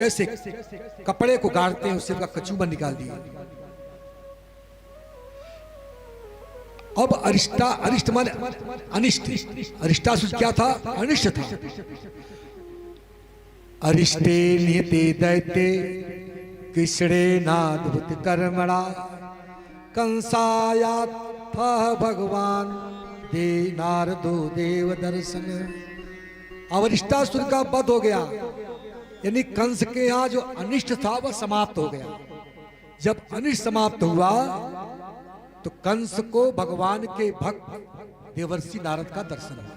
कैसे कपड़े को गाड़ते हैं उससे उसका कचूमर निकाल दिया। अब अरिष्ट माने अनिष्ट, अरिष्टासुर क्या था? अनिष्ट था। अरिष्टे नियते दैते कृष्णे नाद्भुत कर्मणा कंसायात भगवान दे नारदो देव दर्शन। अब अरिष्टासुर का वध हो गया, यानी कंस के यहाँ जो अनिष्ट था वह समाप्त हो गया। जब अनिष्ट समाप्त हुआ तो कंस को भगवान के भक्त देवर्षि नारद का दर्शन हुआ।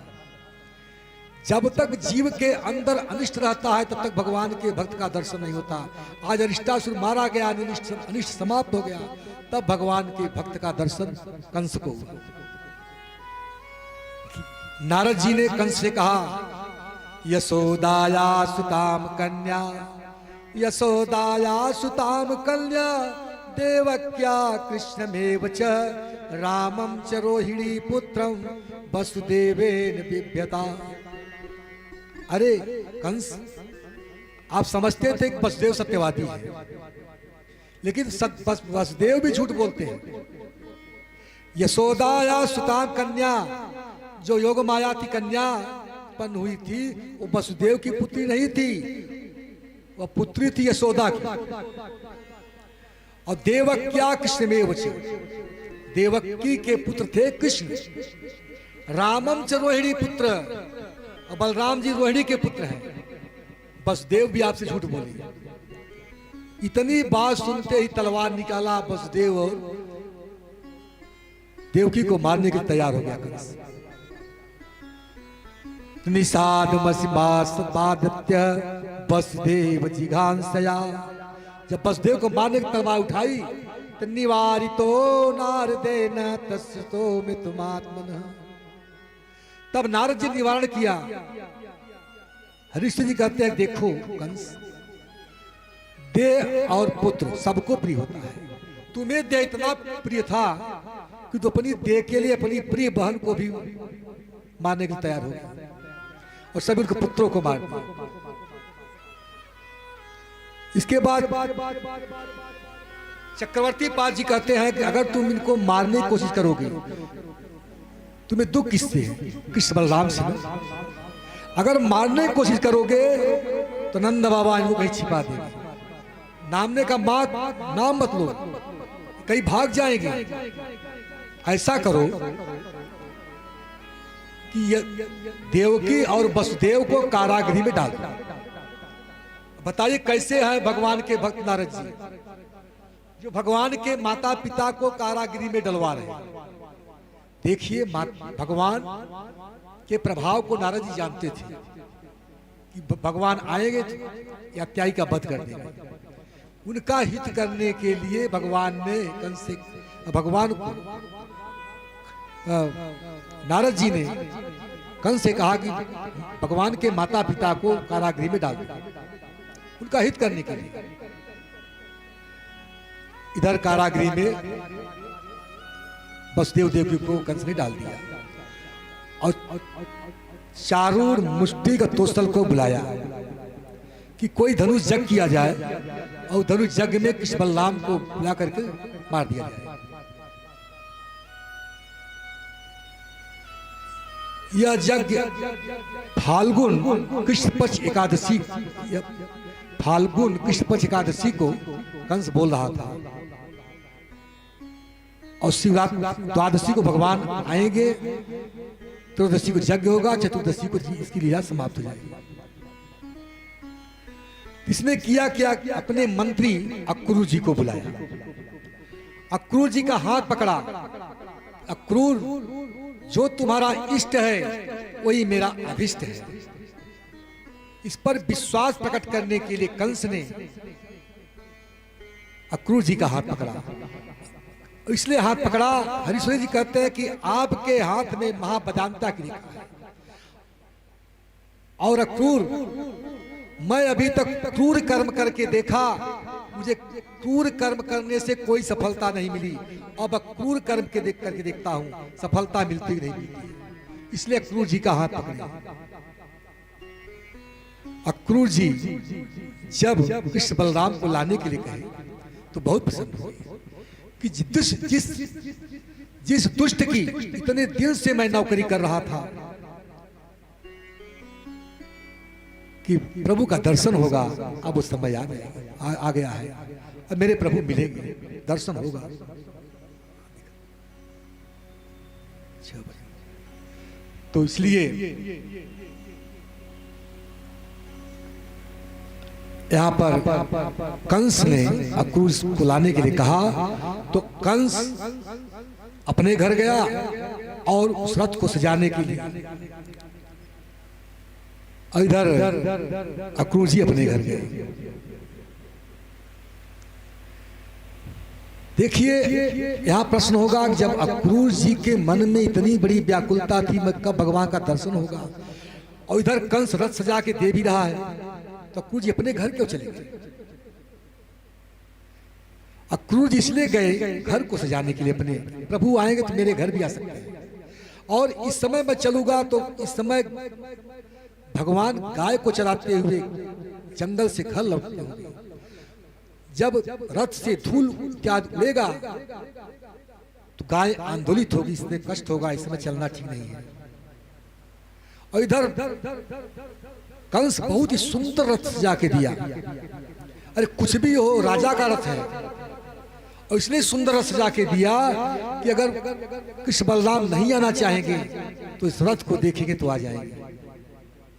जब तक जीव के अंदर अनिष्ट रहता है तब तक भगवान के भक्त का दर्शन नहीं होता। आज अरिष्टासुर मारा गया, अनिष्ट समाप्त हो गया, तब भगवान के भक्त का दर्शन कंस को हुआ। नारद जी ने कंस से कहा, यशोदाया सुताम कन्या, यशोदाया सुताम कन्या देवक्या कृष्णमेव च रामं च रोहिणी पुत्रं वसुदेवेन बिभ्यता। अरे कंस, आप समझते थे कि वसुदेव सत्यवादी है, लेकिन वसुदेव भी झूठ बोलते हैं। यशोदाया सुताम कन्या, जो योग माया की कन्या उत्पन्न हुई थी वो वसुदेव की पुत्री नहीं थी, वह पुत्री थी यशोदा की। और देवक्या कृष्णमेव च, देवकी के पुत्र थे कृष्ण। रामम च रोहिणी पुत्र, और बलराम जी रोहिणी के पुत्र हैं। वसुदेव भी आपसे झूठ बोले। इतनी बात सुनते ही तलवार निकाला वसुदेव और देवकी को मारने के तैयार हो गया कंस। निषाद मसिमासपादत्य वसुदेव जिघांसया। जब वसुदेव को मारने की तलवार उठाई तो निवारितो नारदेन तस्सतो मितुमात्मनः। तब नारद जी निवारण किया। हरिश्चंद्र जी कहते हैं, देखो कंस, देह और पुत्र सबको प्रिय होता है। तुम्हें देह इतना प्रिय था कि तो अपनी देह के लिए अपनी प्रिय बहन को भी मारने के लिए तैयार हो गया और सभी उनके पुत्रों को मार दिया। इसके बाद चक्रवर्ती पाल जी कहते हैं कि अगर तुम इनको मारने की कोशिश करोगे तुम्हें दुख किससे है? कृष्ण बलराम से। अगर मारने की कोशिश करोगे तो नंद बाबा इनको कहीं छिपा देंगे। नामने का नाम मत लो, कहीं भाग जाएंगे। ऐसा करो कि देवकी और वसुदेव को कारागृह में डाल दो। बताइए कैसे है भगवान के भक्त नारद जी, जो भगवान के माता पिता को कारागृह में डलवा रहे हैं। देखिए भगवान के प्रभाव को नारद जी जानते थे कि भगवान आएंगे तो अत्याई का वध कर देंगे। उनका हित करने के लिए भगवान ने कंस से, भगवान को नारद जी ने कंस से कहा कि भगवान के माता पिता को कारागृह में डाल दो, उनका हित करने के लिए। इधर कारागृह में वसुदेव देवकी को कंस ने डाल दिया और चारूर मुष्टि का तोसल को बुलाया कि कोई धनुष यज्ञ किया जाए और धनुष यज्ञ में कृष्ण बलराम को बुला करके मार दिया जाए। यह यज्ञ फाल्गुन कृष्ण पक्ष एकादशी, फाल्गुन कृष्ण पक्ष एकादशी को कंस बोल रहा था और शिवरात्रि द्वादशी को भगवान आएंगे, त्रयोदशी को यज्ञ होगा, चतुर्दशी को इसकी लीला समाप्त हो जाएगी। इसने किया क्या? अपने मंत्री अक्रूर जी को बुलाया, अक्रूर जी का हाथ पकड़ा। अक्रूर, जो तुम्हारा इष्ट है वही मेरा अभिष्ट है। इस पर विश्वास प्रकट करने के लिए कंस ने अक्रूर जी का हाथ पकड़ा। इसलिए हाथ पकड़ा, हरिश्चंद्र जी कहते हैं कि आपके हाथ में महापदांता की रेखा है। और अक्रूर, मैं अभी तक क्रूर कर्म करके देखा, मुझे क्रूर कर्म करने से कोई सफलता नहीं मिली। अब क्रूर कर्म के करके देखता हूं, सफलता मिलती नहीं मिलती। इसलिए अक्रूर जी का हाथ पकड़े। अक्रूर जी जब कृष्ण बलराम को लाने के लिए कहे तो बहुत प्रसन्न हुए कि जिस दुष्ट की इतने दिन से मैं नौकरी कर रहा था कि प्रभु का दर्शन होगा, अब उस समय आ गया है। अब मेरे प्रभु मिलेंगे, दर्शन होगा। तो इसलिए यहाँ पर कंस ने अक्रूर को लाने के लिए कहा, तो कंस अपने घर गया और उस रथ को सजाने के लिए, इधर अक्रूर जी अपने घर गए। देखिए यहाँ प्रश्न होगा कि जब अक्रूर जी के मन में इतनी बड़ी व्याकुलता थी कब भगवान का दर्शन होगा, और इधर कंस रथ सजा के दे भी रहा है, तो अक्रूर जी अपने घर क्यों चले गए? अक्रूर जी इसलिए गए घर को सजाने के लिए, अपने प्रभु आएंगे तो मेरे घर भी आ सकते हैं, और इस समय मैं चलूंगा तो इस समय भगवान गाय को चराते हुए जंगल से घर लौटते होंगे। जब रथ से धूल इत्यादि उड़ेगा तो गाय आंदोलित होगी, इसमें कष्ट होगा, इस समय चलना ठीक नहीं है। और इधर कंस बहुत ही सुंदर रथ सजा के दिया। अरे कुछ भी हो, राजा का रथ है, और इसलिए सुंदर रथ सजा के दिया कि अगर कृष्ण बलराम नहीं आना चाहेंगे तो इस रथ को देखेंगे तो आ जाएंगे।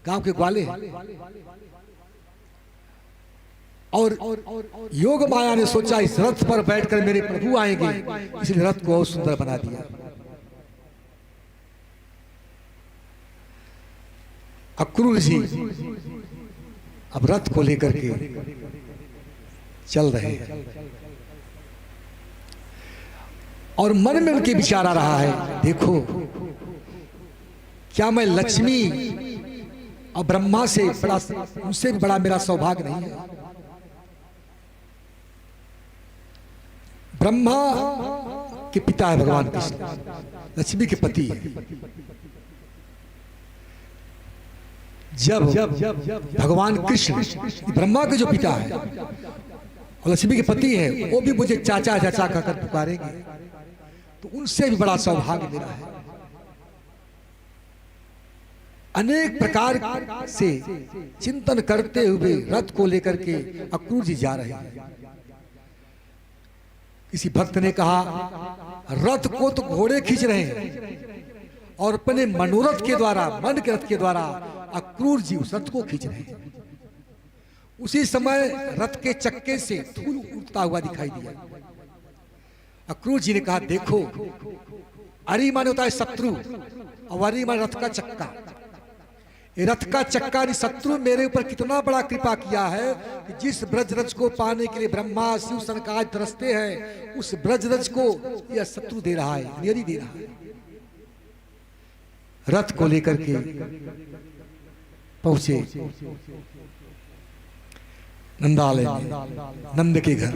गांव के ग्वाले और योग माया ने सोचा इस रथ पर बैठकर मेरे प्रभु आएंगे, इसलिए रथ को और सुंदर बना दिया। अक्रूर जी अब रथ को लेकर के चल रहे हैं, और मन में उनके विचार आ रहा है, देखो क्या मैं लक्ष्मी और ब्रह्मा से बड़ा, उनसे भी बड़ा मेरा सौभाग्य नहीं है? ब्रह्मा के पिता है भगवान कृष्ण, लक्ष्मी के पति है। जब भगवान कृष्ण ब्रह्मा के जो पिता है और लक्ष्मी के पति है, वो भी मुझे चाचा चाचा कहकर पुकारेंगे, तो उनसे भी बड़ा सौभाग्य मेरा है। अनेक प्रकार से चिंतन करते हुए रथ को लेकर के अक्रूर जी जा रहे हैं। किसी भक्त ने कहा, रथ को तो घोड़े खींच रहे हैं और अपने मनोरथ के द्वारा, मन के रथ के द्वारा अक्रूर जी उस रथ को खींच रहे हैं। उसी समय रथ के चक्के से धूल उड़ता हुआ दिखाई दिया। अक्रूर जी ने कहा, देखो अरि माने होता है शत्रु, और अरि माने रथ का चक्का। ये रथ का चक्का शत्रु मेरे ऊपर कितना बड़ा कृपा किया है कि जिस ब्रजरज को पाने के लिए ब्रह्मा शिव सनकादि तरसते हैं, उस ब्रजरज को यह शत्रु दे रहा है, नियति दे रहा है। रथ को लेकर के पहुंचे नंदालय में, नंद के घर।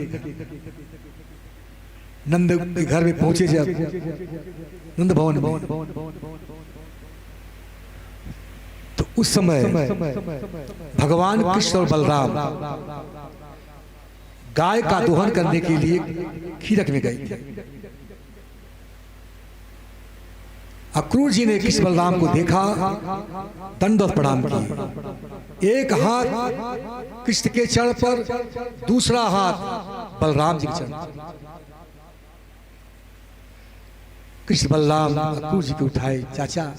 नंद के घर में पहुंचे जब नंद भवन में, तो उस समय भगवान कृष्ण और बलराम गाय का दोहन करने के लिए खीरक में गए थे। अक्रूर जी ने कृष्ण बलराम को देखा, दंडवत प्रणाम किए। एक हाथ कृष्ण के चरण पर, दूसरा हाथ बलराम जी के चरण पर। कृष्ण बलराम अक्रूर जी को उठाए, चाचा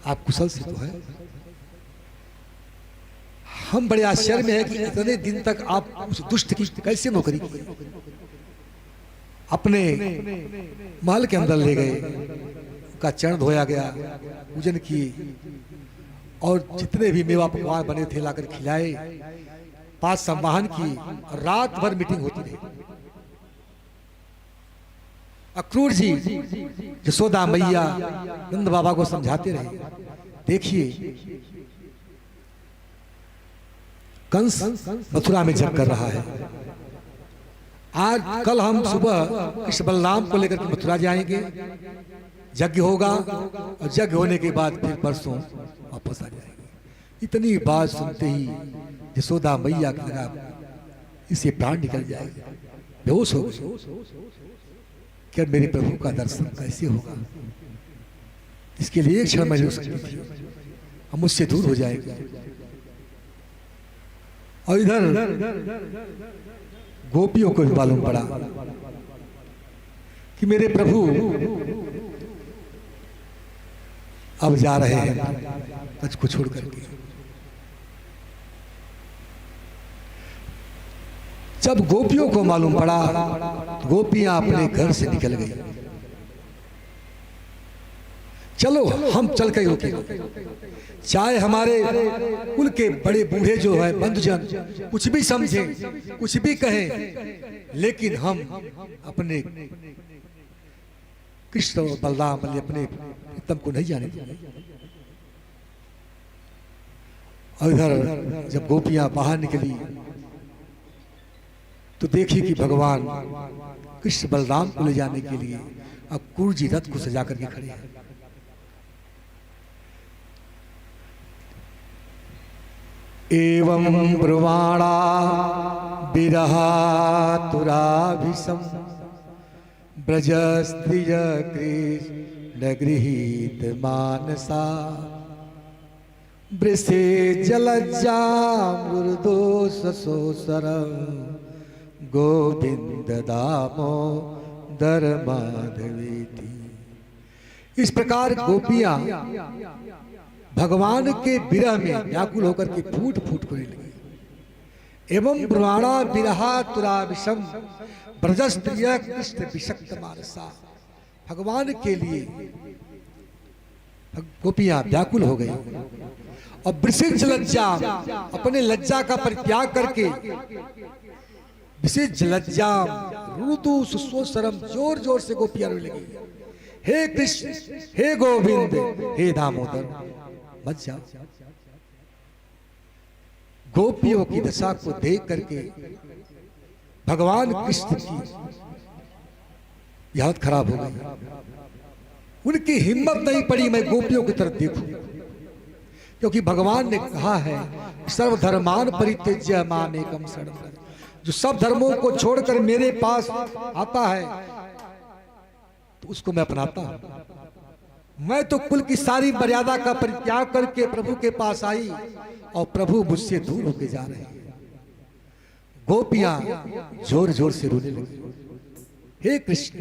आप कुशल से तो है? हम बड़े आश्चर्य में है कि इतने दिन तक आप उस दुष्ट की कैसे नौकरी की? अपने महल के अंदर ले गए, उनका चरण धोया गया, पूजन किए, और जितने भी मेवा पकवान बने थे लाकर खिलाए, 5 सम्मान की, रात भर मीटिंग होती रही। अक्रूर जी यशोदा मैया नंद बाबा को समझाते रहे, देखिए कंस मथुरा में जग कर रहा है। आज कल हम सुबह कृष्ण बलराम को लेकर के मथुरा जाएंगे, यज्ञ होगा, और यज्ञ होने के बाद फिर परसों वापस आ जाएंगे। इतनी बात सुनते ही यशोदा मैया का लगा इसे प्राण निकल जाएगा, बेहोश हो गई। क्या मेरे प्रभु का दर्शन कैसे होगा? इसके लिए एक क्षण मैं रो सकती थी, हम मुझसे दूर हो जाएगा। और इधर गोपियों को भी मालूम पड़ा कि मेरे प्रभु अब जा रहे हैं ब्रज को छोड़ करके। जब गोपियों को मालूम पड़ा, गोपियां अपने घर से निकल गई। चलो हम चल के रोके, चाहे हमारे कुल के बड़े बूढ़े जो है बंधुजन कुछ भी समझे, कुछ भी कहें, लेकिन हम अपने कृष्ण और बलराम अपने प्रीतम को नहीं जाने देंगे। और इधर जब गोपियां बाहर निकली तो देखी कि भगवान कृष्ण बलराम को ले जाने के लिए अक्रूर जी रथ को सजा करके खड़े हैं। एवं ब्रुवाणा विरहातुराभिसम ब्रजस्त्रिय कृष्ण गृहीत मानसा वृषे जलज्जा मृदोष सोसरम गोविंद दामोदर माधवेति। इस प्रकार गोपियां भगवान के विरह में व्याकुल होकर के फूट फूट करने लगी। एवं ब्रुवाणा विरहा तुराविषम ब्रजस्त्रिय कृष्ण विषक्त मानसा। भगवान के लिए गोपियां व्याकुल हो गई और विशिष्ट लज्जा, अपने लज्जा का परित्याग करके विशिष्ट लज्जा ऋतु सुस्वरम जोर जोर से गोपियां रोने लगी। हे कृष्ण, हे गोविंद, हे दामोदर, मत जाओ। गोपियों की दशा को देख करके भगवान कृष्ण की हालत खराब हो गई। उनकी हिम्मत नहीं पड़ी मैं गोपियों की तरफ देखूं, क्योंकि भगवान ने कहा है सर्वधर्मान परित्यज्य माम एकम शरणं व्रज। जो सब धर्मों को छोड़कर मेरे पास आता है तो उसको मैं अपनाता हूं। मैं तो कुल की सारी मर्यादा का परित्याग करके प्रभु के पास आई और प्रभु मुझसे दूर होके जा रहे हैं। गोपियां जोर जोर से रोने लगी। हे कृष्ण,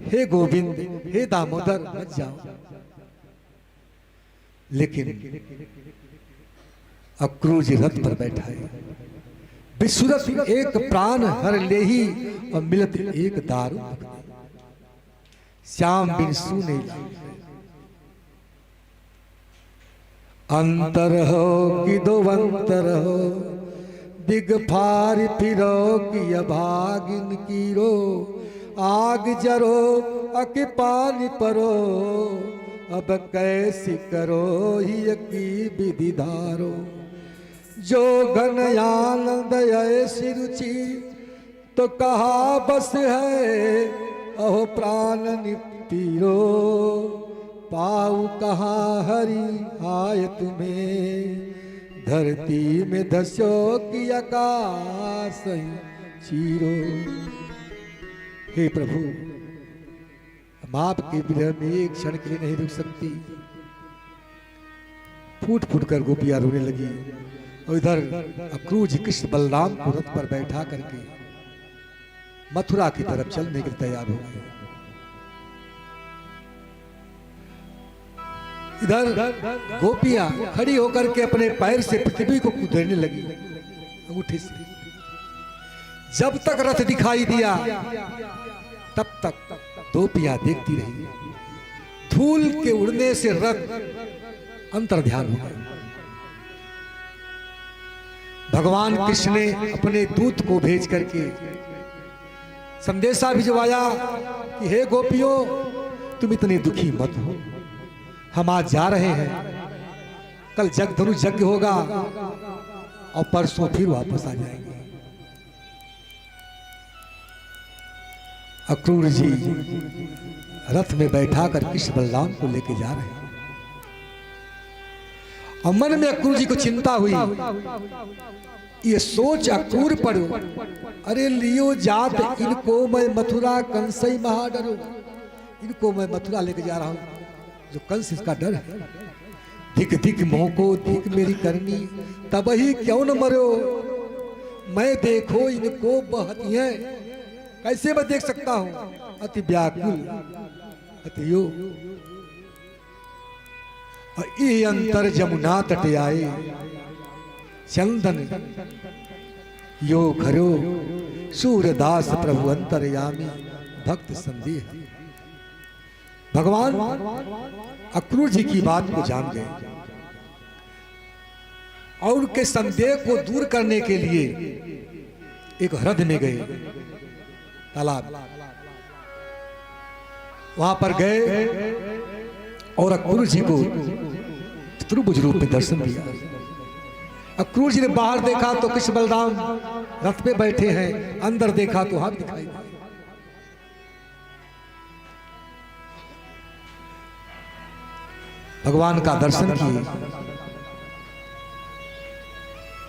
हे गोविंद, हे दामोदर, मत जाओ। लेकिन अक्रूर जी रथ पर बैठा है। विश्वरथ एक प्राण हर ले ही और मिलत एक दारू। श्याम बिन सुने अंतर हो कि दो अंतर हो, दिगफार फिरो कि अभागिन कीरो, आग जरो अक पानी परो, अब कैसी करो ही की विधि धारो। जो घन आनंद ऐसी रुचि तो कहा बस है, अहो प्राण निपीरो, पाऊ कहाँ हरि आय तुम्हें, धरती में धस्यो की आकाश चीरो। हे प्रभु, हम आपके विरह में एक क्षण के लिए नहीं रुक सकती। फूट फूट कर गोपियां रोने लगी और इधर अक्रूर जी कृष्ण बलराम को रथ पर बैठा करके मथुरा की तरफ चलने के लिए तैयार हो गए। इधर गोपियां खड़ी होकर के अपने पैर से पृथ्वी को कुचलने लगी अंगूठे से। जब तक रथ दिखाई दिया तब तक गोपियां देखती रही। धूल के उड़ने से रथ अंतर्ध्यान हो गया। भगवान कृष्ण ने अपने दूत को भेज करके संदेशा भिजवाया कि हे गोपियों, तुम इतनी दुखी मत हो, हम आज जा रहे हैं, कल जगधनु यज्ञ होगा और परसों फिर वापस आ जाएंगे। अक्रूर जी रथ में बैठा कर कृष्ण बलराम को लेके जा रहे हैं और मन में अक्रूर जी को चिंता हुई। ये सोच अक्रूर पड़ो, अरे लियो जात इनको मैं मथुरा कंसई महा डरो। इनको मैं मथुरा लेके जा रहा हूं, जो कंस इसका डर है। धिक धिक मोह को धिक मेरी करनी, तब ही क्यों न मरो। मैं देखो इनको बहती है, कैसे मैं देख सकता हूं। अति व्याकुल अति यो, ये अंतर जमुना तट आए। चंदन यो घरो सूरदास प्रभु अंतरयामी भक्त संदेह। भगवान अक्रूर जी की बात को जान गए और उनके संदेह को दूर करने के लिए एक हृद में गए, तालाब, वहां पर गए और अक्रूर जी को चतुर्भुज रूप में दर्शन दिया। अक्रूर जी ने बाहर देखा तो कृष्ण बलराम रथ पे बैठे हैं, अंदर देखा तो हाथ दिखाई दिए। भगवान का दर्शन किए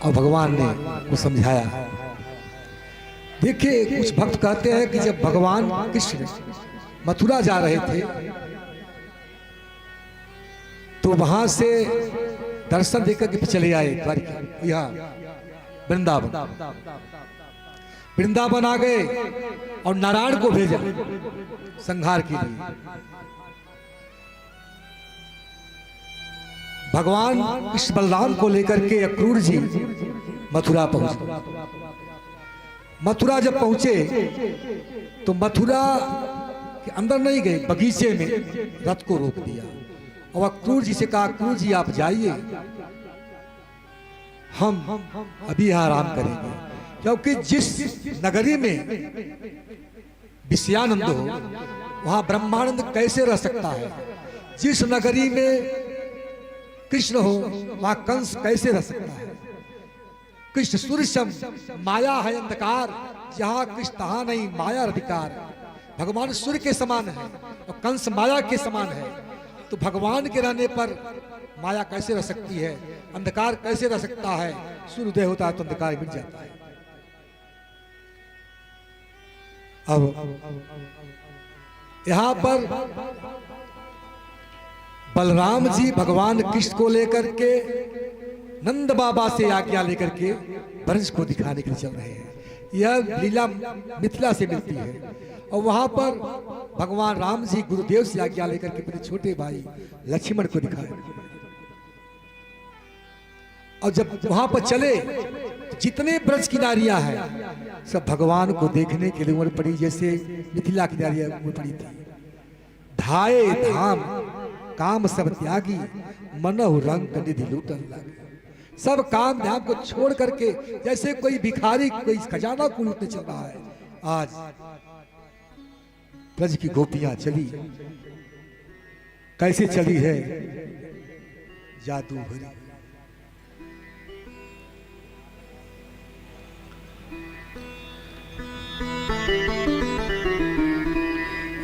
और भगवान ने वो समझाया। देखिए, कुछ भक्त कहते हैं कि जब भगवान कृष्ण मथुरा जा रहे थे तो वहां से दर्शन देकर के चले आए यहाँ वृंदावन। वृंदावन आ गए और नारायण को भेजा संहार के लिए। भगवान कृष्ण बलराम को लेकर के अक्रूर जी मथुरा पहुंचे। मथुरा जब पहुंचे तो मथुरा के अंदर नहीं गए, बगीचे में रथ को रोक दिया और अक्रूर जी से कहा, अक्रूर जी आप जाइए, हम अभी यहां आराम करेंगे। क्योंकि जिस नगरी में विषयानंद हो वहां ब्रह्मानंद कैसे रह सकता है। जिस नगरी में कृष्ण हो वहां कंस कैसे रह सकता है। कृष्ण सूर्यसम, माया है अंधकार, जहां कृष्ण तहां नहीं माया अधिकार। भगवान सूर्य के समान है और कंस माया के समान है, तो भगवान के रहने पर माया कैसे रह सकती है, अंधकार कैसे रह सकता है। सूर्योदय होता है तो अंधकार मिट जाता है। अब यहां पर बलराम जी भगवान कृष्ण को लेकर के नंद बाबा से आज्ञा लेकर के ब्रज को दिखाने के लिए चल रहे हैं। यह लीला मिथिला से मिलती है और वहां पर भगवान राम जी गुरुदेव से आज्ञा लेकर के अपने छोटे भाई लक्ष्मण को दिखाए। और जब वहां पर चले जितने ब्रज की नारियां हैं सब भगवान को देखने के लिए उमड़ पड़ी, जैसे मिथिला की नारियां उमड़ पड़ी थी। धाये धाम काम सब त्यागी, मनहु रंग निधि लूटन लगे। सब काम धाम को छोड़ करके जैसे कोई भिखारी कोई खजाना को लूटने चल रहा है। आज ब्रज की गोपियां चली, कैसे चली है, जादू भरी।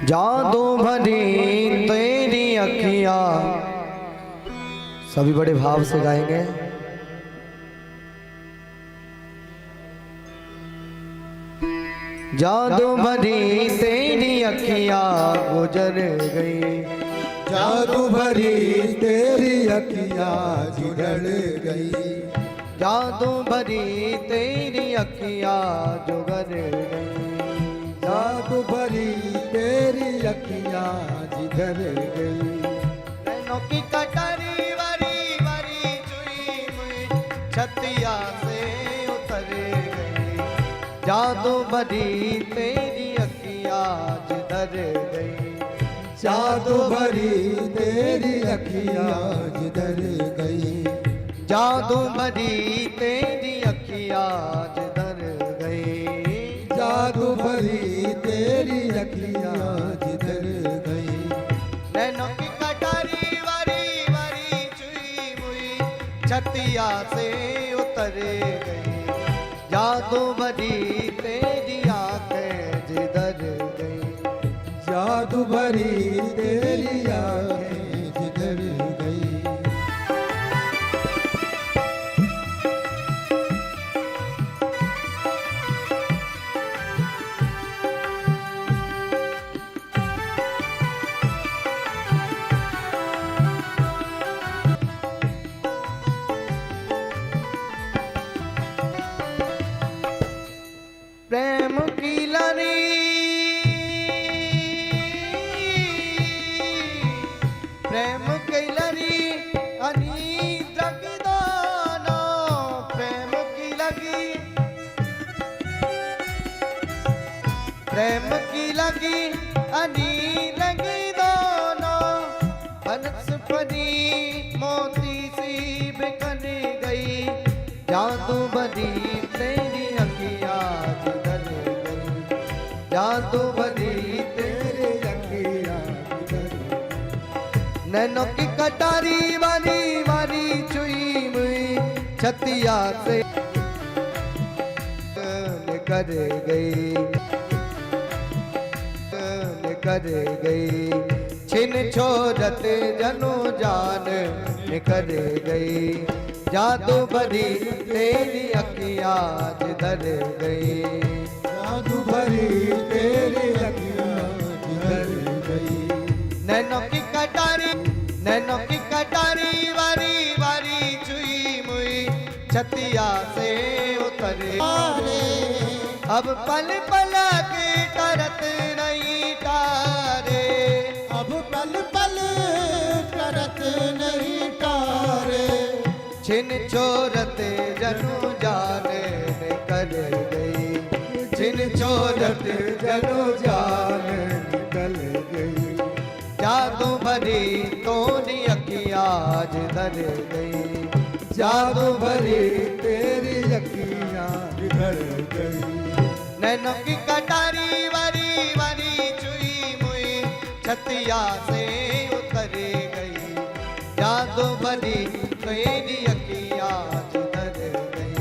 जादू भरी तेरी अखियां, सभी बड़े भाव से गाएंगे। जादू भरी तेरी अखियां गुजर गई, जादू भरी तेरी अखियां जुगड़ गई, जादू भरी तेरी अखियां जुगर गई, जादू भरी तेरी अखियां जिधर गई। नैनों की कटारी वरी वरी चुई मुई छतिया से उतर गई, जादू भरी तेरी अखियां जिधर गई, जादू भरी तेरी अखियां जिधर गई, जादू भरी तेरी अखियां जिधर गई, जादू भरी तेरी अखियां जिधर गई। नैनों की कटारी वरी वरी चुई मुई छतिया से उतर गई, जादू भरी तेरी आंखें जिधर गई, जादू भरी तेरी आंखें जिधर गई। प्रेम की लगी अनी लगी दोनों बनस्पति मोती सी बिखर गई जादू बनी तेरी अखियाँ जिधर गई जादू बनी तेरी अखियाँ जिधर नैनों की कटारी वारी वारी चुई मुई छतिया से निकल गई निकल गई छिन छोड़त जनो जान निकल गई जादू भरी तेरी अखियाँ जिधर गई जादू भरी तेरी अखियाँ जिधर गई नैनों की कटारी वारी वारी चुई मुई छतिया से उतरे अब पल पल के करत नहीं तारे अब पल पल करत नहीं तारे छिन छोरत जनु जाने निकल गई छिन छोरत जनु जान निकल गई जादू भरी तोनी अखियाँ जिधर गई जादू भरी तेरी अखियाँ जिधर गई नैनों की कटारी वारी वारी चुई मुई छतिया से उतर गई जादू भरी तेरी अखियाँ जिधर गई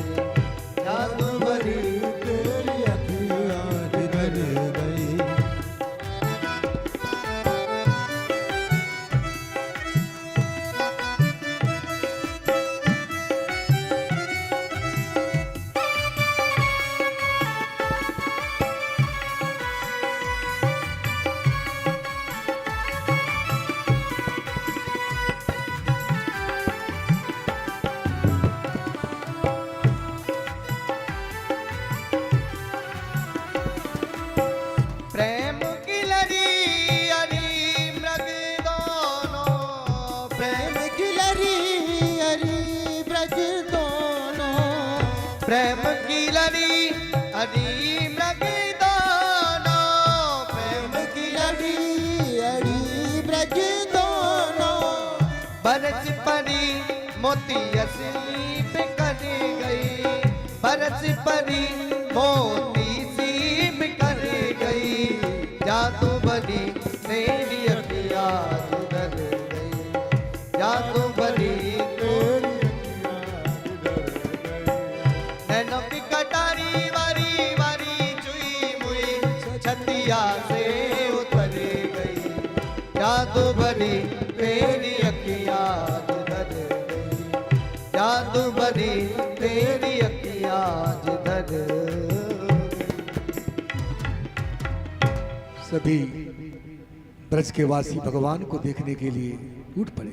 जादू भरी तेरी अखियाँ जिधर गई प्रेम की लड़ी अरी मृग दोनों प्रेम की लरी हरी ब्रज दोनों प्रेम की लड़ी अरी मृग दोनों प्रेम की लड़ी हरी ब्रज दोनों बरस परी मोती असली बिखर गई बरस परी मोती सी बिखर गई जादू भरी तेरी अखियाँ जिधर गई जादू भरी तेरी अखियाँ जिधर गई नैनों की कटारी वारी वारी चुई मुई छतिया से उतर गई जादू भरी तेरी अखियाँ जिधर गई जादू भरी तेरी अखियाँ जिधर गई सभी ब्रज के वासी भगवान को देखने के लिए टूट पड़े।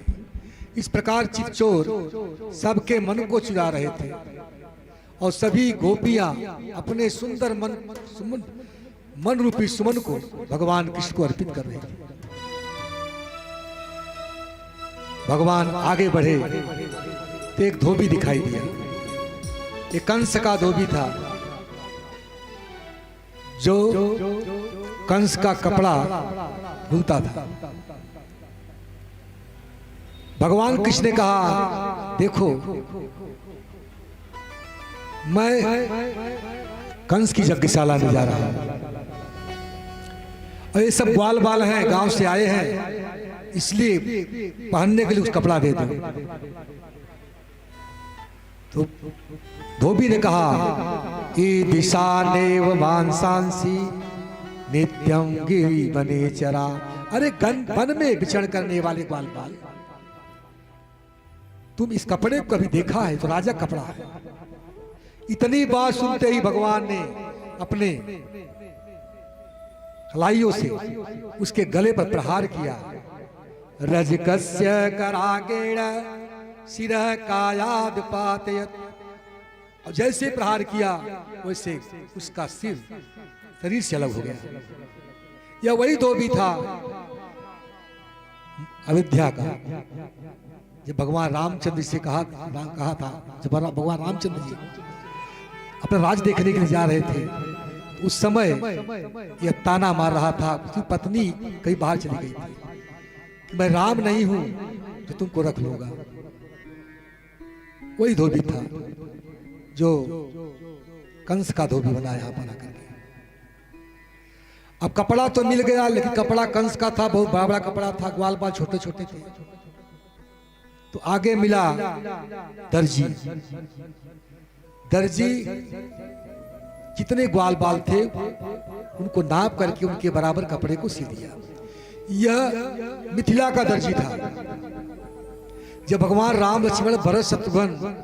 इस प्रकार चितचोर सबके मन को चुरा रहे थे और सभी गोपियां अपने सुंदर मन रूपी सुमन को भगवान कृष्ण को अर्पित कर रहे थे। भगवान आगे बढ़े तो एक धोबी दिखाई दिया। एक कंस का धोबी था जो कंस का कपड़ा धुलता था। भगवान कृष्ण ने कहा, देखो मैं कंस की यज्ञशाला में जा रहा हूं और ये सब ग्वाल बाल हैं, गांव से आए हैं, इसलिए पहनने के लिए कुछ कपड़ा दे दो। तो धोबी ने कहा, ई दिशा नेव मांसांसी नित्यम गिरी बने चरा। अरे वन में विचरण करने वाले ग्वाल बाल, तुम इस कपड़े को कभी देखा है? तो राजा कपड़ा है। इतनी बात सुनते ही भगवान ने अपने कलाइयों से उसके गले पर प्रहार किया। रजकस्य करागेण सिरः कायाद पातयत। और जैसे प्रहार किया वैसे उसका सिर शरीर से अलग हो गया। यह वही धोबी था अयोध्या का, जब भगवान रामचंद्र से कहा था, जब भगवान रामचंद्र जी अपना राज देखने के लिए जा रहे थे उस समय यह ताना मार रहा था, उसकी पत्नी कहीं बाहर चली गई थी कि मैं राम नहीं हूं जो तुमको रख लूंगा। वही धोबी था जो कंस का धोबी बनाया बना करके। अब कपड़ा तो मिल गया, लेकिन कपड़ा कंस का था, बहुत बड़ा बड़ा कपड़ा था, ग्वाल बाल छोटे छोटे थे। तो आगे मिला दर्जी। दर्जी जितने ग्वाल बाल थे उनको नाप करके उनके बराबर कपड़े को सी दिया। यह मिथिला का दर्जी था। जब भगवान राम लक्ष्मण भरत शत्रुघ्न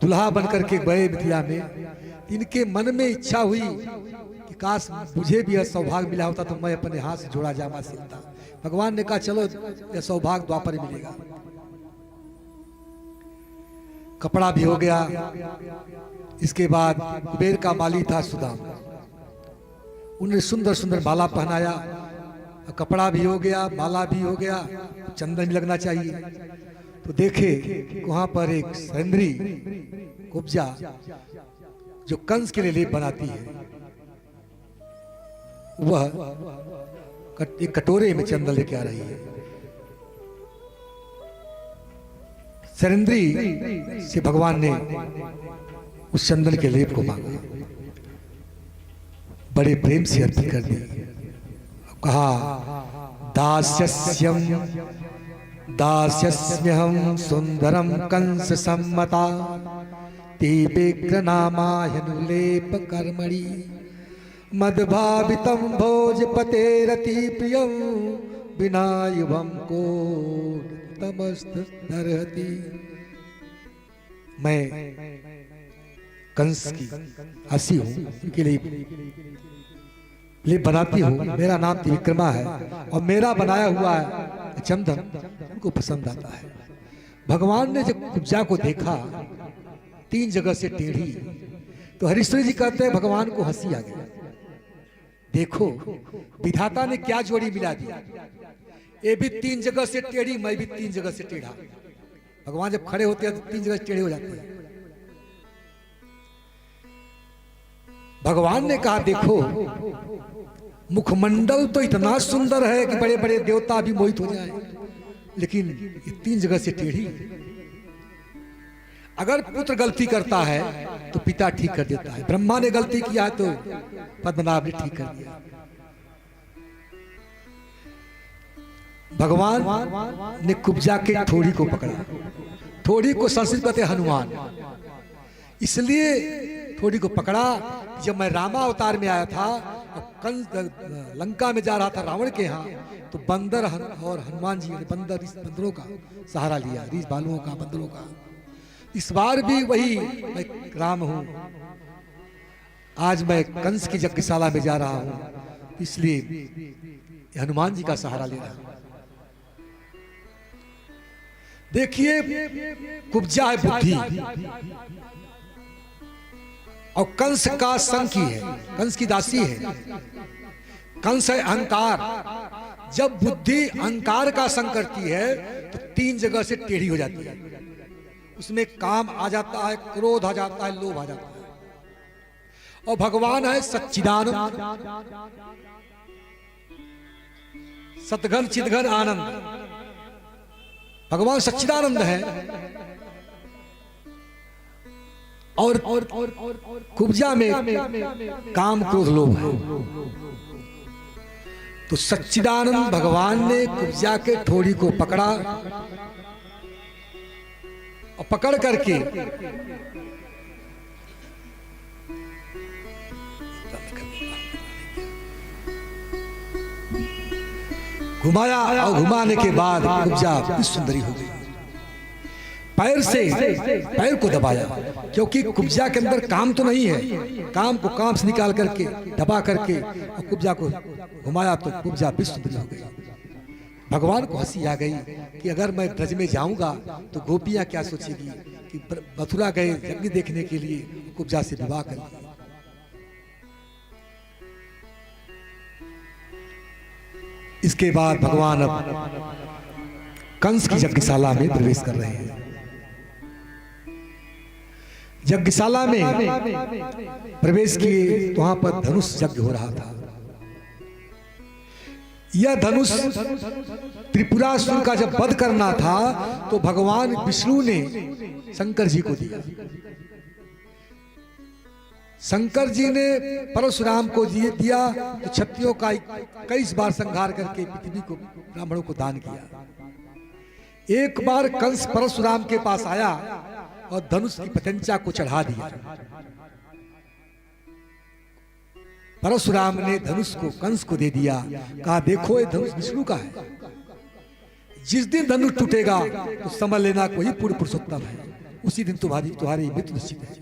दुल्हा बनकर के गए मिथिला में, इनके मन में इच्छा हुई कि काश मुझे भी यह सौभाग्य मिला होता तो मैं अपने हाथ से जोड़ा जामा सिलता। भगवान ने कहा चलो यह सौभाग्य द्वापर में मिलेगा। कपड़ा भी हो गया। इसके बाद कुबेर का माली था सुदामा, उन्हें सुंदर सुंदर माला पहनाया। कपड़ा भी हो गया, माला भी हो गया, चंदन भी लगना चाहिए। तो देखे वहां पर एक सरेंद्री कुब्जा जो कंस के लिए लेप बनाती है, वह एक कटोरे में चंदन लेके आ रही है। सरेंद्री से भगवान ने उस चंदन के लेप को मांगा, बड़े प्रेम से अर्पित कर दी। कहा दास्यस्यम दास्यस्म्यहं सुंदरम कंस सम्मता ते विग्रहनामायनुलेप कर्मणि मद्भावितं भोजपतेरति प्रियं विना युवं को तमस्तरहति। मैं कंस की हंसी हूं, उनके लिए बनाती हूँ। मेरा नाम त्रिविक्रमा है और मेरा बनाया हुआ है चंदन उनको पसंद आता है। भगवान ने जब कुब्जा को देखा 3 जगह से टेढ़ी, तो हरीश्वर जी कहते हैं भगवान को हंसी आ गई। देखो विधाता ने क्या जोड़ी मिला दी, ये भी 3 जगह से टेढ़ी, मैं भी 3 जगह से टेढ़ा। भगवान जब खड़े होते हैं तो 3 जगह से टेढ़े हो जाते हैं। भगवान ने कहा देखो मुखमंडल तो इतना सुंदर है कि बड़े बड़े देवता भी मोहित हो जाएं, लेकिन ये 3 जगह से टेढ़ी। अगर पुत्र गलती करता है तो पिता ठीक कर देता है। ब्रह्मा ने गलती किया है तो पद्मनाभ ने ठीक कर दिया। भगवान ने कुब्जा के थोड़ी को पकड़ा। थोड़ी को संस्कृत कहते हनुमान, इसलिए थोड़ी को पकड़ा। जब मैं रामा अवतार में आया था, लंका में जा रहा था रावण के यहाँ, तो बंदर और हनुमान जी ने बंदरों का सहारा लिया, रीछ भालुओं का, बंदरों का। इस बार भी वही मैं राम हूं। आज मैं कंस की यज्ञशाला में जा रहा हूं, इसलिए हनुमान जी का सहारा ले रहा हूं। देखिए कुब्जा है बुद्धि और कंस का संकी है, कंस की दासी है। कंस है अहंकार। जब बुद्धि अहंकार का संग करती है तो 3 जगह से टेढ़ी हो जाती है। उसमें काम आ जाता है, क्रोध आ जाता है, लोभ आ जाता है। और भगवान है सच्चिदानंद, सतघन चिदघन आनंद। भगवान सच्चिदानंद है और कुब्जा में काम क्रोध लोभ है। तो सच्चिदानंद भगवान ने कुब्जा के ठोड़ी को पकड़ा और पकड़ करके घुमाया और घुमाने के बाद कुब्जा सुंदरी हो गई। पैर से पैर को दबाया, क्योंकि कुब्जा के अंदर काम तो नहीं है। काम को काम से निकाल करके दबा करके और कुब्जा को घुमाया तो कुब्जा विश्व सुंदरी हो गई। भगवान को हंसी आ गई कि अगर मैं ब्रज में जाऊंगा तो गोपियां क्या सोचेगी कि मथुरा गए यज्ञ देखने के लिए, कुब्जा से विवाह कर लिया। इसके बाद भगवान अब कंस की यज्ञशाला में प्रवेश कर रहे हैं। यज्ञशाला में प्रवेश किए तो वहां पर धनुष यज्ञ हो रहा था। यह धनुष त्रिपुरासुर का जब वध करना था तो भगवान विष्णु ने शंकर जी को दिया। शंकर जी ने परशुराम को दिया तो क्षत्रियों का 21 बार संहार करके पृथ्वी को ब्राह्मणों को दान किया। एक बार कंस परशुराम के पास आया और धनुष की पतंचा को चढ़ा दिया। परशुराम ने धनुष को कंस को दे दिया, कहा देखो ये धनुष विष्णु का है, जिस दिन धनुष टूटेगा तो समझ लेना कोई पूर्ण पुरुषोत्तम है, उसी दिन तुम्हारी मृत्यु निश्चित है।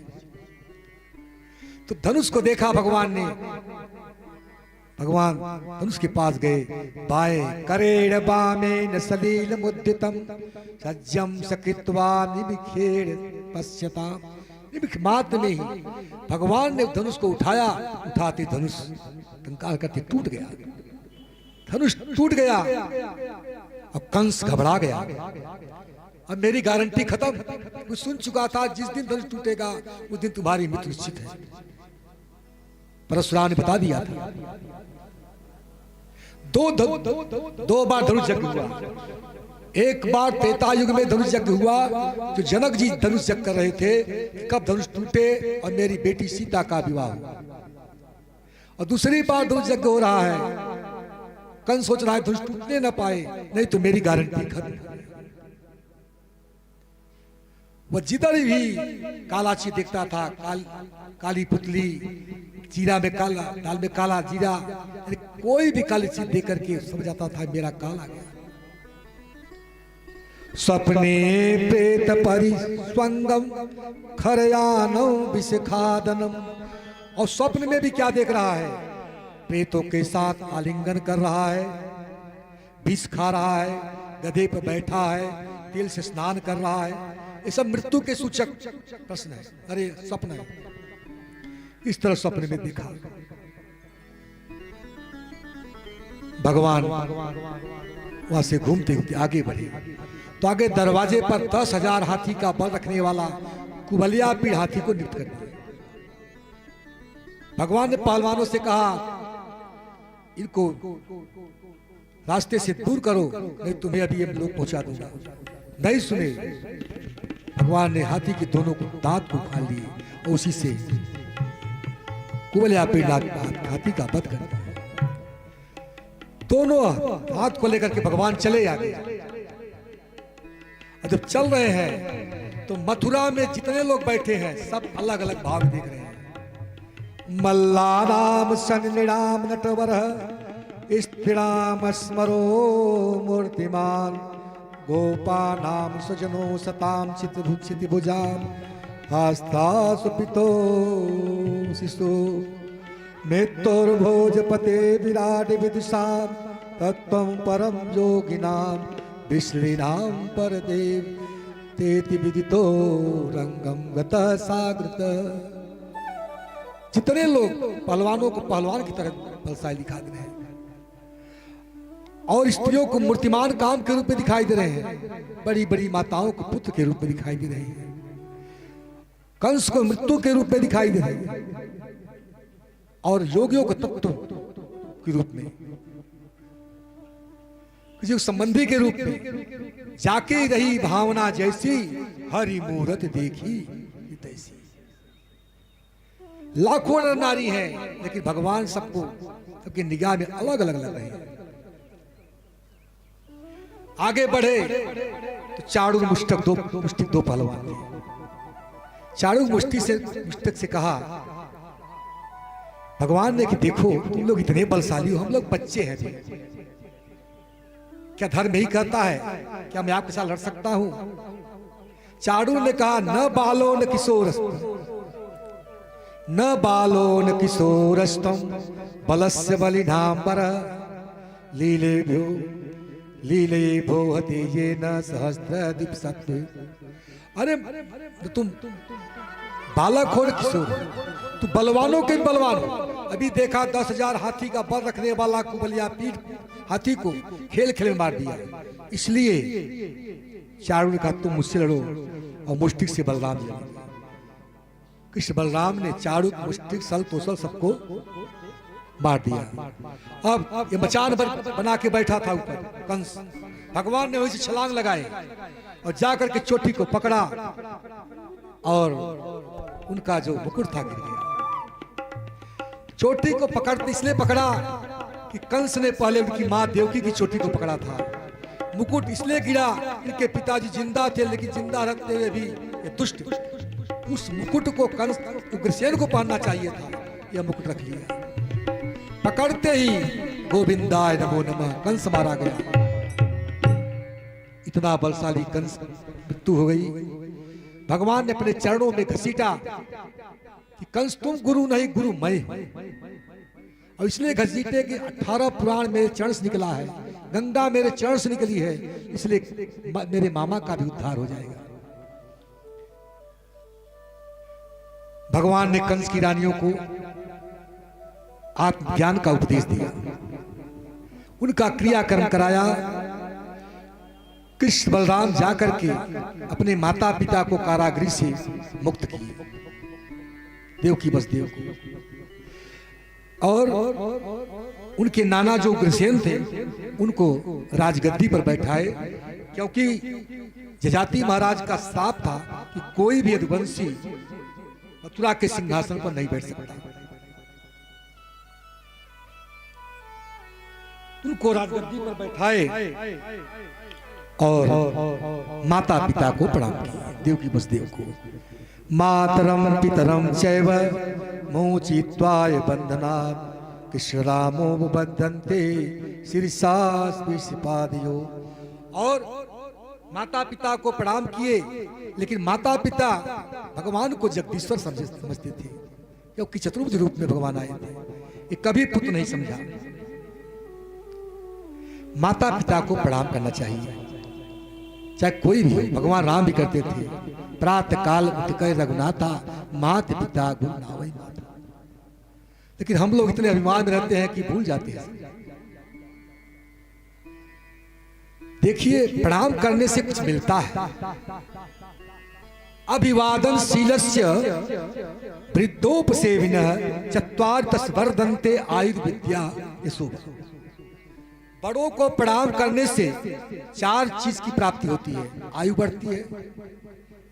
तो धनुष को देखा भगवान ने, भगवान धनुष के पास गए, बाएं करेण बामेन सलील मुद्दितम सज्जम सकृत्वा निमिखेड़ पश्यताम। निमिख मात्र में ही भगवान ने धनुष को उठाया, उठाते धनुष टंकार करते टूट गया, धनुष टूट गया। अब कंस घबरा गया, अब मेरी गारंटी खत्म, मैं सुन चुका था जिस दिन धनुष टूटेगा उस दिन तुम्हारी मृत्यु निश्चित है। परशुराम ने बता दिया था। दो बार धनुष यज्ञ हुआ। एक बार त्रेता युग में धनुष यज्ञ हुआ, जो जनक जी धनुष यज्ञ कर रहे थे कब धनुष टूटे और मेरी बेटी सीता का विवाह हुआ। और दूसरी बार धनुष यज्ञ हो रहा है, कंस सोच रहा है धनुष टूटने न पाए, नहीं तो मेरी गारंटी खत्म। वह जिधर भी काला चीज देखता था, काली पुतली, जीरा में काला, दाल में काला जीरा, कोई भी काली चीज देख करके समझ आता था मेरा काल आ गया। स्वप्ने प्रेत परिस्वंगम खरयानम विषखादनम। और स्वप्न में भी क्या देख रहा है, प्रेतों के साथ आलिंगन कर रहा है, विष खा रहा है, गधे पर बैठा है, तेल से स्नान कर रहा है। ये सब मृत्यु के सूचक प्रश्न है, अरे स्वप्न है। इस तरह स्वप्न में देखा। भगवान वहां से घूमते घूमते आगे बढ़े तो आगे दरवाजे पर 10,000 हाथी का बल रखने वाला कुबलिया पीढ़ हाथी को नियुक्त कर दिया। भगवान ने पहलवानों से कहा इनको रास्ते से दूर करो, नहीं तुम्हें अभी ये लोग पहुंचा दूंगा। नहीं सुने, भगवान ने हाथी के दोनों दांत को उखाड़ लिए और उसी से कुबलिया पीढ़ हाथी का वध कर दिया। दोनों हाथ को लेकर के भगवान चले आगे। और जब चल रहे हैं तो मथुरा में जितने लोग बैठे हैं सब अलग अलग भाव देख रहे हैं। मल्लानाम सन्निणाम नटवर स्थिराम स्मरो मूर्तिमान गोपानाम सुजनो सताम चित्त भुजाम आस्था सुपितो शिशु नेत्रोर्भोजपते विराट विदुषाम तत्वं परम योगिनाम विश्रीनाम परदेव तेति विदितो रंगम गतः साग्रत। जितने लोग पहलवानों को पहलवान की तरह बलशाली दिखा दे रहे हैं और स्त्रियों को मूर्तिमान काम के रूप में दिखाई दे रहे हैं, बड़ी बड़ी माताओं को पुत्र के रूप में दिखाई दे रहे हैं, कंस को मृत्यु के रूप में दिखाई दे रहे हैं और योगियों को तत्व के रूप में, किसी संबंधी के रूप में। जाके रही भावना जैसी हरि मूरत देखी तैसी। लाखों नर नारी हैं लेकिन भगवान सबको सबकी निगाह में अलग अलग लग रहे हैं। आगे बढ़े तो चाणूर मुष्टक दो पहलवान थे। चाणूर मुष्टक से कहा भगवान ने कि देखो तुम लोग इतने बलशाली हो, हम लोग बच्चे हैं, क्या धर्म यही कहता है, क्या मैं आपके साथ लड़ सकता हूं? चाणूर ने कहा न बालो न किशोरस्तम न बालो न किशोरस्तम बलस्य बलिनांबर लीले भो हते ये न सहस्त्र दीप सत्व। अरे तुम बालक हो न किशोर, तू बलवानों के बलवान हो। अभी देखा 10,000 हाथी का बल रखने वाला कुबलिया पीठ हाथी को खेल खेल मार दिया। इसलिए चाणूर ने कहा तुम मुझसे लड़ो और मुष्टिक से बलराम लड़ेंगे। कृष्ण बलराम ने चाड़ू मुष्टिक सल तोसल सबको मार दिया। अब ये मचान बना के बैठा था ऊपर कंस। भगवान ने वहीं से छलांग लगाए और जाकर के चोटी को पकड़ा और उनका जो मुकुट था गिर गया। चोटी को पकड़ते इसलिए पकड़ा कि कंस ने पहले उनकी मां देवकी की चोटी को पकड़ा था। मुकुट इसलिए गिरा, इनके पिताजी जिंदा थे, लेकिन जिंदा रहते हुए भी ये दुष्ट उस मुकुट को कंस उग्रसेन को पहनना चाहिए था, यह मुकुट रख लिया। पकड़ते ही गोविंदाय नमो नमः कंस मारा गया। इतना बलशाली कंस मृत्यु हो गई। भगवान ने अपने चरणों में घसीटा कि कंस तुम गुरु नहीं, गुरु मैं हूं। और इसलिए घसीटे कि 18 पुराण मेरे चरण से निकला है, गंगा मेरे चरण से निकली है, इसलिए मेरे मामा का भी उद्धार हो जाएगा। भगवान ने कंस की रानियों को आत्मज्ञान का उपदेश दिया, उनका क्रियाकर्म कराया। कृष्ण बलराम जाकर के अपने माता पिता को कारागृह से मुक्त किए, देवकी वसुदेव को, और उनके नाना जो उग्रसेन थे उनको राजगद्दी पर बैठाए, क्योंकि जजाति महाराज का श्राप था कि कोई भी यदुवंशी मथुरा के सिंहासन पर नहीं बैठ सकता। उनको राजगद्दी पर बैठाए और माता पिता को प्रणाम किया, देवकी वसुदेव को। मातरम पितरम चैव मोचित्वाय बंधनात् कृष्ण रामो बद्धन्ते शीर्षास्पृशपादयो। और माता पिता को प्रणाम किए, लेकिन माता पिता भगवान को जगदीश्वर समझते थे, क्योंकि चतुर्भुज रूप में भगवान आए थे। ये कभी पुत्र नहीं समझा। माता पिता को प्रणाम करना चाहिए, चाहे कोई भी। भगवान राम भी करते थे, प्रातः काल उठकर रघुनाथा मात पिता गुरु नावै माता। लेकिन हम लोग इतने अभिमान में रहते हैं कि भूल जाते हैं। देखिए, प्रणाम करने से कुछ मिलता है। अभिवादन शीलस्य वृद्धोपसेविनः चत्वारितस् वर्धन्ते आयुर्विद्या यशो। बड़ों को प्रणाम करने से 4 चीज की प्राप्ति होती है। आयु बढ़ती है,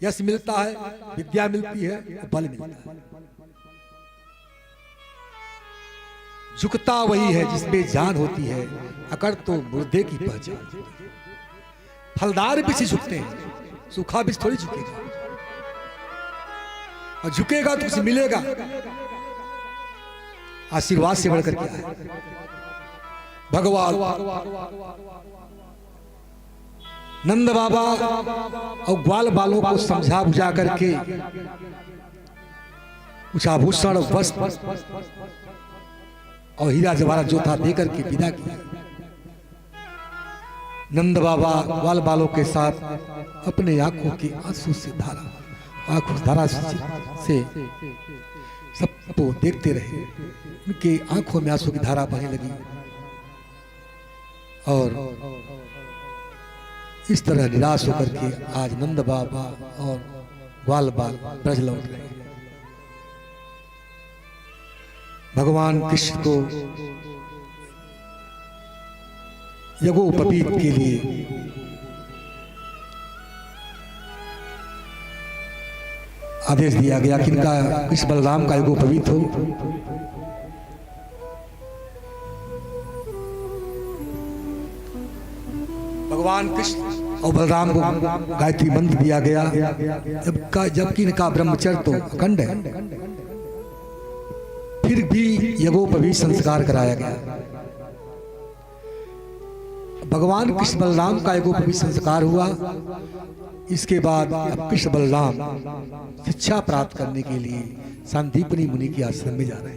यश मिलता है, विद्या मिलती है, बल मिलता है। झुकता वही है जिसमें जान होती है, अकड़ तो मुर्दे की पहचान। फलदार भी से झुकते हैं, सूखा भी थोड़ी झुकेगा। और झुकेगा तो कुछ मिलेगा। आशीर्वाद से बढ़कर क्या है? भगवान नंद बाबा और ग्वाल बालों को समझा बुझा करके कुछ आभूषण वस्त्र और हीरा जवाहरात जो था देकर के विदा किया। नंद बाबा ग्वाल बालों के साथ अपने आंखों की आंसू से धारा से सबको देखते रहे। उनके आंखों में आंसू की धारा बहने लगी और इस तरह निराश होकर के आज नंद बाबा और ग्वाल बाल ब्रज लौट गए। भगवान कृष्ण को यज्ञोपवीत के लिए आदेश दिया गया कि इनका कृष्ण बलराम का यज्ञोपवीत हो। भगवान कृष्ण और बलराम को गायत्री मंत्र दिया गया, जबकि इनका ब्रह्मचर्य तो अखंड है, फिर भी यज्ञोपवीत संस्कार कराया गया। भगवान कृष्ण बलराम का यज्ञोपवीत संस्कार हुआ। इसके बाद अब कृष्ण बलराम शिक्षा प्राप्त करने के लिए सांदीपनी मुनि के आश्रम में जा रहे हैं।